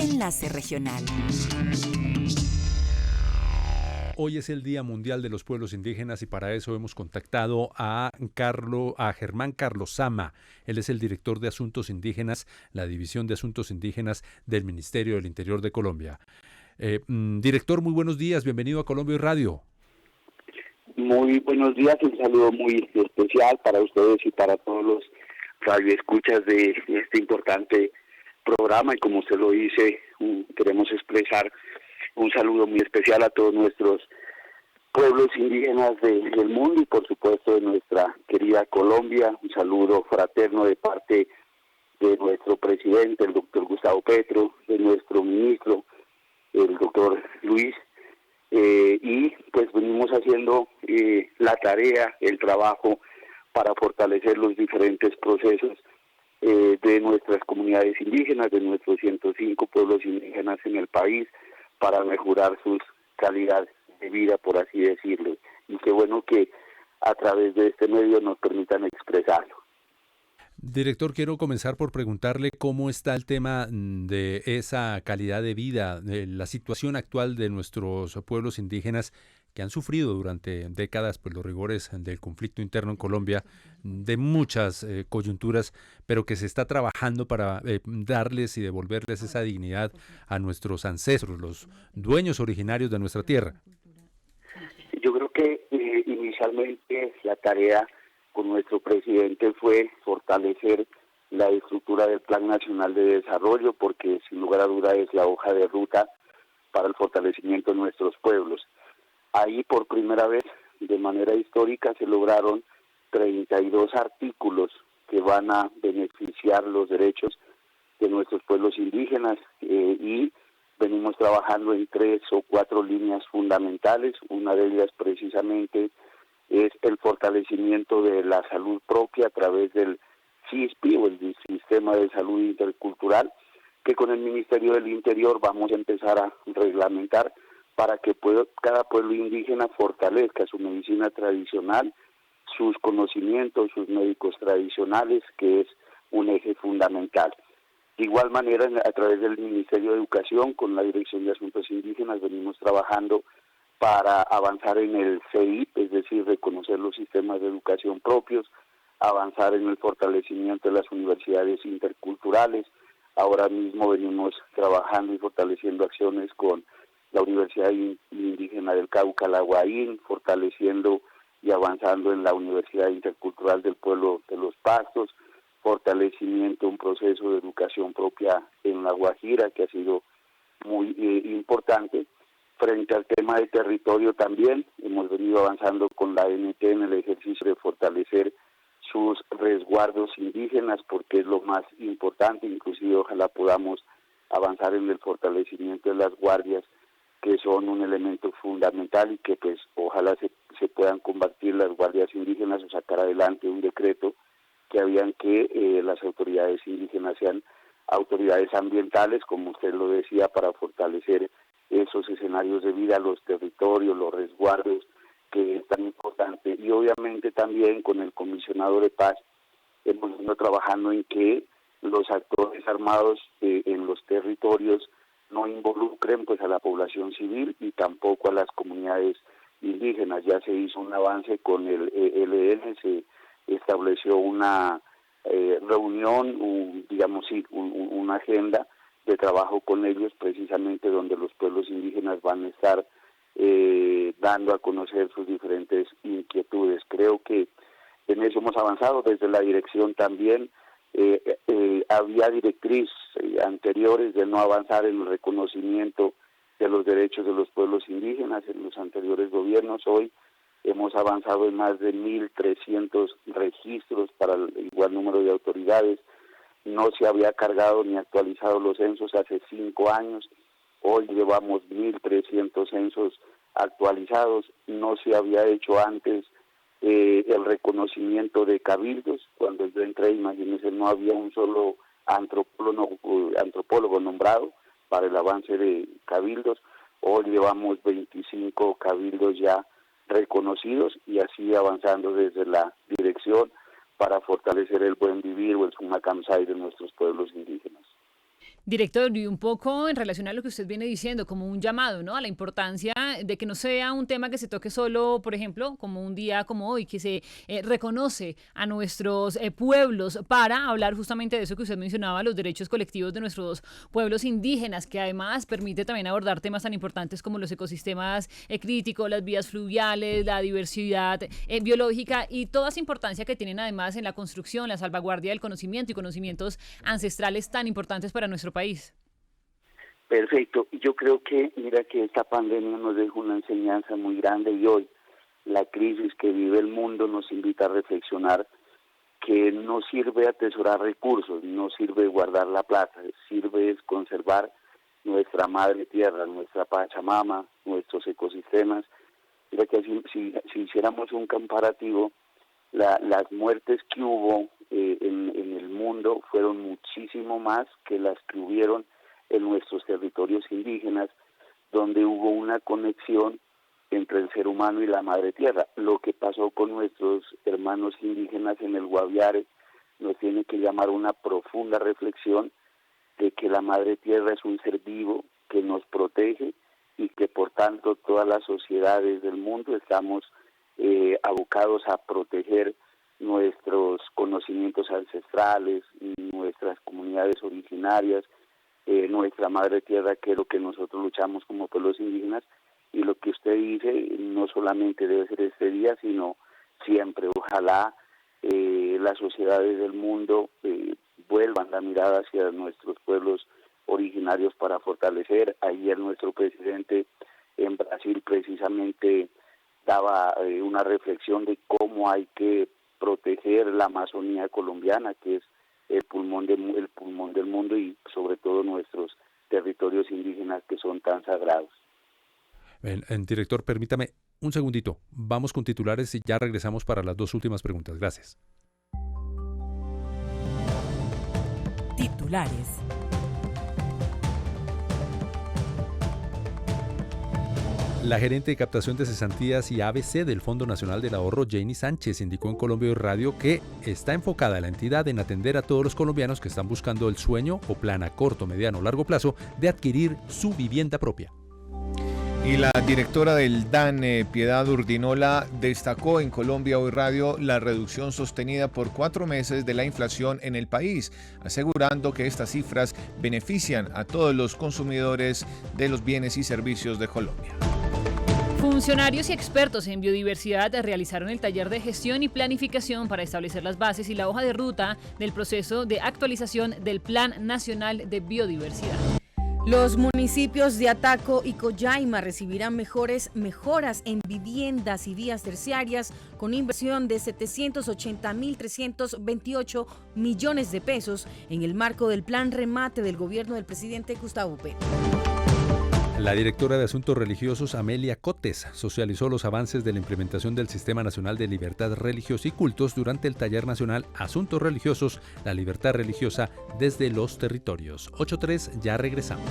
Enlace Regional. Hoy es el Día Mundial de los Pueblos Indígenas y para eso hemos contactado a Germán Carlosama. Él es el director de Asuntos Indígenas, la División de Asuntos Indígenas del Ministerio del Interior de Colombia. Director, muy buenos días, bienvenido a Colombia y Radio. Muy buenos días, un saludo muy especial para ustedes y para todos los radioescuchas de este importante programa, y como usted lo dice, queremos expresar un saludo muy especial a todos nuestros pueblos indígenas del mundo y por supuesto de nuestra querida Colombia. Un saludo fraterno de parte de nuestro presidente, el doctor Gustavo Petro, de nuestro ministro, el doctor Luis, y pues venimos haciendo la tarea, el trabajo para fortalecer los diferentes procesos de nuestras comunidades indígenas, de nuestros 105 pueblos indígenas en el país, para mejorar sus calidades de vida, por así decirlo. Y qué bueno que a través de este medio nos permitan expresarlo. Director, quiero comenzar por preguntarle cómo está el tema de esa calidad de vida, de la situación actual de nuestros pueblos indígenas que han sufrido durante décadas pues, los rigores del conflicto interno en Colombia, de muchas coyunturas, pero que se está trabajando para darles y devolverles esa dignidad a nuestros ancestros, los dueños originarios de nuestra tierra. Yo creo que inicialmente la tarea con nuestro presidente fue fortalecer la estructura del Plan Nacional de Desarrollo, porque sin lugar a duda es la hoja de ruta para el fortalecimiento de nuestros pueblos. Ahí por primera vez, de manera histórica, se lograron 32 artículos que van a beneficiar los derechos de nuestros pueblos indígenas y venimos trabajando en 3 o 4 líneas fundamentales. Una de ellas precisamente es el fortalecimiento de la salud propia a través del CISPI o el Sistema de Salud Intercultural, que con el Ministerio del Interior vamos a empezar a reglamentar para que cada pueblo indígena fortalezca su medicina tradicional, sus conocimientos, sus médicos tradicionales, que es un eje fundamental. De igual manera, a través del Ministerio de Educación, con la Dirección de Asuntos Indígenas, venimos trabajando para avanzar en el CEIP, es decir, reconocer los sistemas de educación propios, avanzar en el fortalecimiento de las universidades interculturales. Ahora mismo venimos trabajando y fortaleciendo acciones con la Universidad Indígena del Cauca, la UAIN, fortaleciendo y avanzando en la Universidad Intercultural del Pueblo de los Pastos, fortalecimiento de un proceso de educación propia en La Guajira, que ha sido muy importante. Frente al tema de territorio también, hemos venido avanzando con la ANT en el ejercicio de fortalecer sus resguardos indígenas, porque es lo más importante. Inclusive ojalá podamos avanzar en el fortalecimiento de las guardias, que son un elemento fundamental, y que pues ojalá se puedan combatir las guardias indígenas o sacar adelante un decreto que habían que las autoridades indígenas sean autoridades ambientales, como usted lo decía, para fortalecer esos escenarios de vida, los territorios, los resguardos, que es tan importante. Y obviamente también con el comisionado de paz hemos ido trabajando en que los actores armados en los territorios no involucren pues a la población civil y tampoco a las comunidades indígenas. Ya se hizo un avance con el ELN, se estableció una reunión, una agenda de trabajo con ellos, precisamente donde los pueblos indígenas van a estar dando a conocer sus diferentes inquietudes. Creo que en eso hemos avanzado. Desde la dirección también había directrices anteriores de no avanzar en el reconocimiento de los derechos de los pueblos indígenas en los anteriores gobiernos. Hoy hemos avanzado en más de 1.300 registros para el igual número de autoridades. No se había cargado ni actualizado los censos hace 5 años. Hoy llevamos 1.300 censos actualizados. No se había hecho antes el reconocimiento de cabildos. Cuando yo entré, imagínense, no había un solo antropólogo nombrado para el avance de cabildos. Hoy llevamos 25 cabildos ya reconocidos y así avanzando desde la dirección para fortalecer el buen vivir o el Sumacamsay de nuestros pueblos indígenas. Director, y un poco en relación a lo que usted viene diciendo, como un llamado, ¿no? A la importancia de que no sea un tema que se toque solo, por ejemplo, como un día como hoy, que se reconoce a nuestros pueblos para hablar justamente de eso que usted mencionaba, los derechos colectivos de nuestros pueblos indígenas, que además permite también abordar temas tan importantes como los ecosistemas críticos, las vías fluviales, la diversidad biológica y toda esa importancia que tienen además en la construcción, la salvaguardia del conocimiento y conocimientos ancestrales tan importantes para nuestro país. Perfecto. Yo creo que, mira que esta pandemia nos dejó una enseñanza muy grande y hoy la crisis que vive el mundo nos invita a reflexionar que no sirve atesorar recursos, no sirve guardar la plata, sirve es conservar nuestra madre tierra, nuestra Pachamama, nuestros ecosistemas. Mira que si hiciéramos un comparativo, las muertes que hubo en el mundo fueron muchísimo más que las que hubieron en nuestros territorios indígenas, donde hubo una conexión entre el ser humano y la madre tierra. Lo que pasó con nuestros hermanos indígenas en el Guaviare nos tiene que llamar a una profunda reflexión de que la madre tierra es un ser vivo que nos protege y que por tanto todas las sociedades del mundo estamos abocados a proteger nuestros conocimientos ancestrales, nuestras comunidades originarias, nuestra madre tierra, que es lo que nosotros luchamos como pueblos indígenas, y lo que usted dice no solamente debe ser este día, sino siempre. Ojalá las sociedades del mundo vuelvan la mirada hacia nuestros pueblos originarios para fortalecer. Ayer nuestro presidente en Brasil precisamente daba una reflexión de cómo hay que proteger la Amazonía colombiana, que es el pulmón del mundo, y sobre todo nuestros territorios indígenas que son tan sagrados. Director, permítame un segundito. Vamos con titulares y ya regresamos para las dos últimas preguntas. Gracias. Titulares. La gerente de captación de cesantías y ABC del Fondo Nacional del Ahorro, Janie Sánchez, indicó en Colombia Radio que está enfocada la entidad en atender a todos los colombianos que están buscando el sueño o plan a corto, mediano o largo plazo de adquirir su vivienda propia. Y la directora del DAN, Piedad Urdinola, destacó en Colombia Hoy Radio la reducción sostenida por 4 meses de la inflación en el país, asegurando que estas cifras benefician a todos los consumidores de los bienes y servicios de Colombia. Funcionarios y expertos en biodiversidad realizaron el taller de gestión y planificación para establecer las bases y la hoja de ruta del proceso de actualización del Plan Nacional de Biodiversidad. Los municipios de Ataco y Collaima recibirán mejoras en viviendas y vías terciarias con inversión de 780.328 millones de pesos en el marco del plan remate del gobierno del presidente Gustavo Petro. La directora de Asuntos Religiosos, Amelia Cotes, socializó los avances de la implementación del Sistema Nacional de Libertad Religiosa y Cultos durante el Taller Nacional Asuntos Religiosos, la libertad religiosa desde los territorios. 8:03, ya regresamos.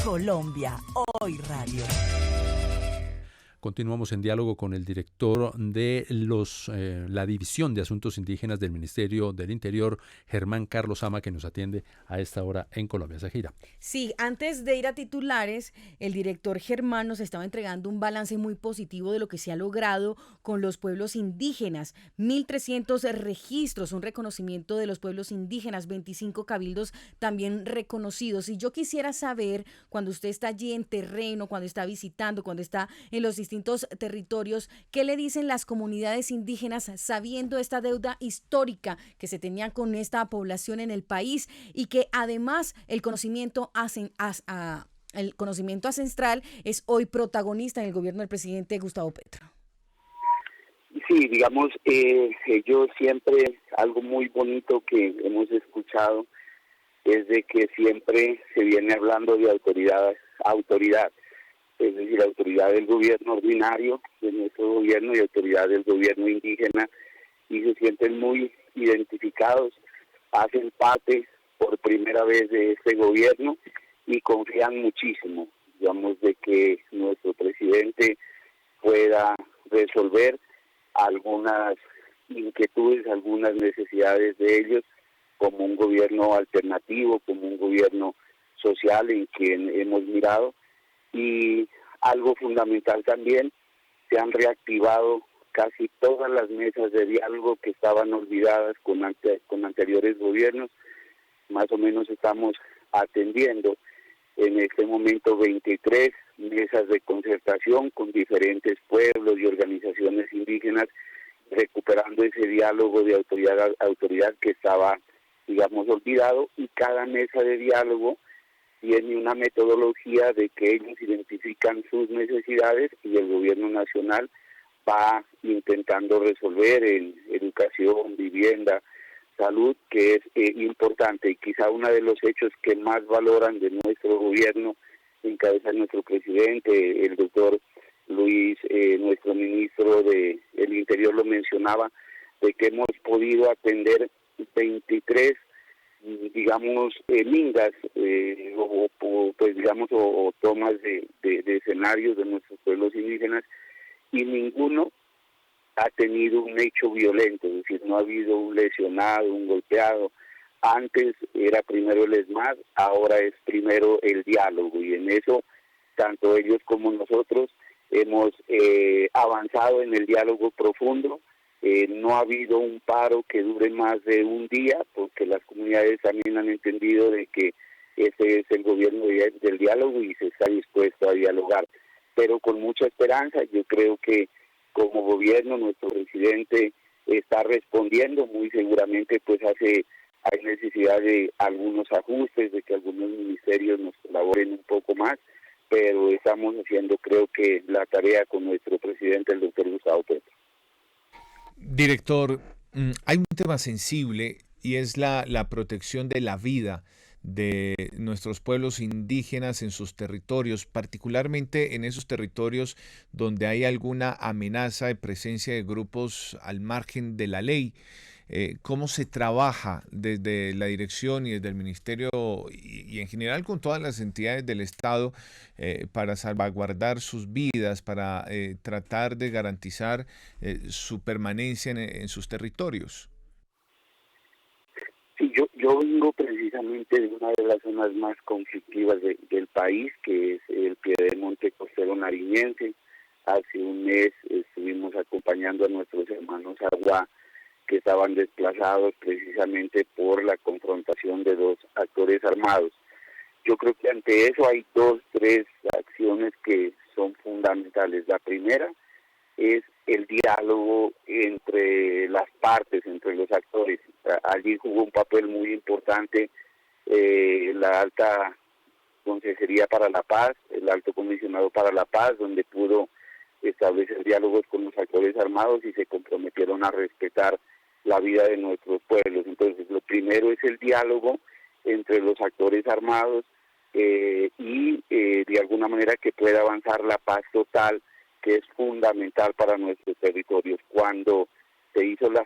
Colombia Hoy Radio. Continuamos en diálogo con el director de la División de Asuntos Indígenas del Ministerio del Interior, Germán Carlos Ama, que nos atiende a esta hora en Colombia. Zahira. Sí, antes de ir a titulares, el director Germán nos estaba entregando un balance muy positivo de lo que se ha logrado con los pueblos indígenas. 1.300 registros, un reconocimiento de los pueblos indígenas, 25 cabildos también reconocidos. Y yo quisiera saber, cuando usted está allí en terreno, cuando está visitando, cuando está en los distintos territorios, ¿qué le dicen las comunidades indígenas sabiendo esta deuda histórica que se tenía con esta población en el país y que además el conocimiento ancestral es hoy protagonista en el gobierno del presidente Gustavo Petro? Sí, digamos, yo siempre, algo muy bonito que hemos escuchado es de que siempre se viene hablando de autoridad, es decir, autoridad del gobierno ordinario, de nuestro gobierno, y autoridad del gobierno indígena, y se sienten muy identificados, hacen parte por primera vez de este gobierno y confían muchísimo, digamos, de que nuestro presidente pueda resolver algunas inquietudes, algunas necesidades de ellos, como un gobierno alternativo, como un gobierno social en quien hemos mirado. Y algo fundamental también, se han reactivado casi todas las mesas de diálogo que estaban olvidadas con anteriores gobiernos. Más o menos estamos atendiendo en este momento 23 mesas de concertación con diferentes pueblos y organizaciones indígenas, recuperando ese diálogo de autoridad a autoridad que estaba, digamos, olvidado, y cada mesa de diálogo tiene una metodología de que ellos identifican sus necesidades y el gobierno nacional va intentando resolver en educación, vivienda, salud, que es importante, y quizá uno de los hechos que más valoran de nuestro gobierno, en cabeza de nuestro presidente, el doctor Luis, nuestro ministro del Interior lo mencionaba, de que hemos podido atender 23, digamos, mingas, o tomas de escenarios de nuestros pueblos indígenas, y ninguno ha tenido un hecho violento, es decir, no ha habido un lesionado, un golpeado. Antes era primero el ESMAD, ahora es primero el diálogo, y en eso tanto ellos como nosotros hemos avanzado en el diálogo profundo. No ha habido un paro que dure más de un día, porque las comunidades también han entendido de que ese es el gobierno del diálogo y se está dispuesto a dialogar, pero con mucha esperanza. Yo creo que como gobierno nuestro presidente está respondiendo, muy seguramente pues hay necesidad de algunos ajustes, de que algunos ministerios nos colaboren un poco más, pero estamos haciendo, creo que, la tarea con nuestro presidente, el doctor Gustavo Petro. Director, hay un tema sensible y es la protección de la vida de nuestros pueblos indígenas en sus territorios, particularmente en esos territorios donde hay alguna amenaza de presencia de grupos al margen de la ley. ¿Cómo se trabaja desde la dirección y desde el ministerio y en general con todas las entidades del Estado para salvaguardar sus vidas, para tratar de garantizar su permanencia en sus territorios? Sí, yo vengo precisamente de una de las zonas más conflictivas del país, que es el Piedemonte Costero Nariñense. Hace un mes estuvimos acompañando a nuestros hermanos Agua, que estaban desplazados precisamente por la confrontación de dos actores armados. Yo creo que ante eso hay tres acciones que son fundamentales. La primera es el diálogo entre las partes, entre los actores. Allí jugó un papel muy importante la Alta Consejería para la Paz, el Alto Comisionado para la Paz, donde pudo establecer diálogos con los actores armados y se comprometieron a respetar la vida de nuestros pueblos. Entonces, lo primero es el diálogo entre los actores armados y de alguna manera que pueda avanzar la paz total, que es fundamental para nuestros territorios. Cuando se hizo la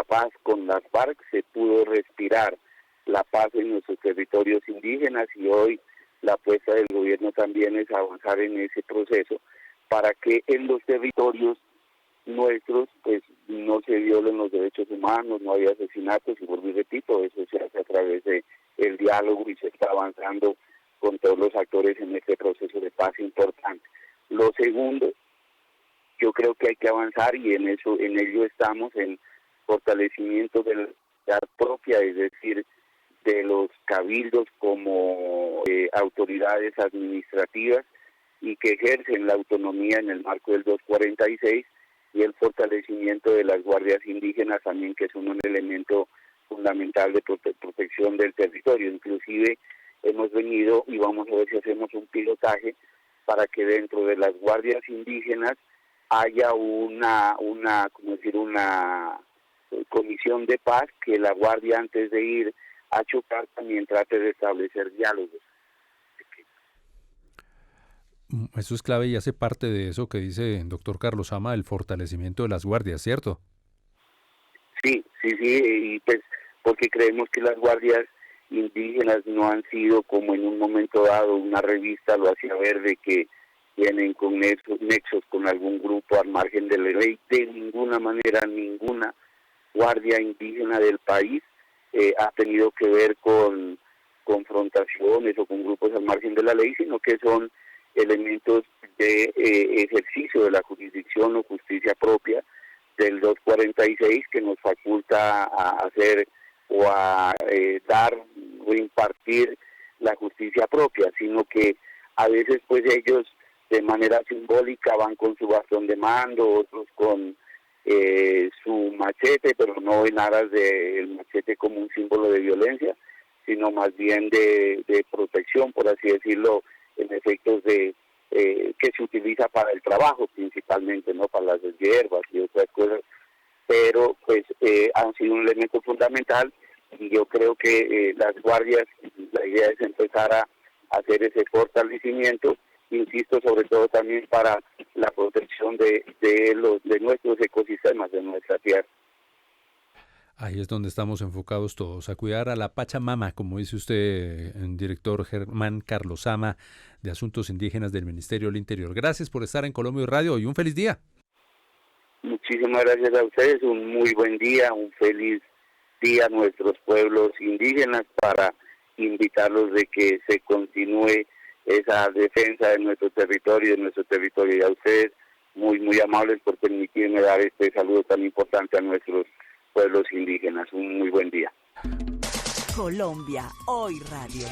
paz con las FARC, se pudo respirar la paz en nuestros territorios indígenas, y hoy la apuesta del gobierno también es avanzar en ese proceso para que en los territorios nuestros pues no se violen los derechos humanos, no haya asesinatos, y vuelvo y repito, eso se hace a través de el diálogo y se está avanzando con todos los actores en este proceso de paz importante. Lo segundo, yo creo que hay que avanzar, y en ello estamos, en fortalecimiento de la sociedad propia, es decir, de los cabildos como autoridades administrativas y que ejercen la autonomía en el marco del 246, y el fortalecimiento de las guardias indígenas también, que son un elemento fundamental de protección del territorio. Inclusive hemos venido y vamos a ver si hacemos un pilotaje para que dentro de las guardias indígenas haya una comisión de paz, que la guardia antes de ir a chocar también trate de establecer diálogos. Eso es clave y hace parte de eso que dice el doctor Carlos Sama, el fortalecimiento de las guardias, ¿cierto? Sí, y pues porque creemos que las guardias indígenas no han sido, como en un momento dado una revista lo hacía ver, de que tienen con nexos con algún grupo al margen de la ley. De ninguna manera, ninguna guardia indígena del país ha tenido que ver con confrontaciones o con grupos al margen de la ley, sino que son elementos de ejercicio de la jurisdicción o justicia propia del 246 que nos faculta a hacer o a dar o impartir la justicia propia, sino que a veces pues ellos de manera simbólica van con su bastón de mando, otros con su machete, pero no en aras del machete como un símbolo de violencia, sino más bien de protección, por así decirlo, en efectos de que se utiliza para el trabajo principalmente, no para las hierbas y otras cosas, pero pues han sido un elemento fundamental y yo creo que las guardias, la idea es empezar a hacer ese fortalecimiento, insisto, sobre todo también para la protección de nuestros ecosistemas, de nuestra tierra. Ahí es donde estamos enfocados todos, a cuidar a la Pachamama, como dice usted, director Germán Carlosama, de Asuntos Indígenas del Ministerio del Interior. Gracias por estar en Colombia Radio y un feliz día. Muchísimas gracias a ustedes, un muy buen día, un feliz día a nuestros pueblos indígenas, para invitarlos de que se continúe esa defensa de nuestro territorio, y a ustedes muy amables por permitirme dar este saludo tan importante a nuestros pueblos indígenas. Un muy buen día. Colombia Hoy Radio.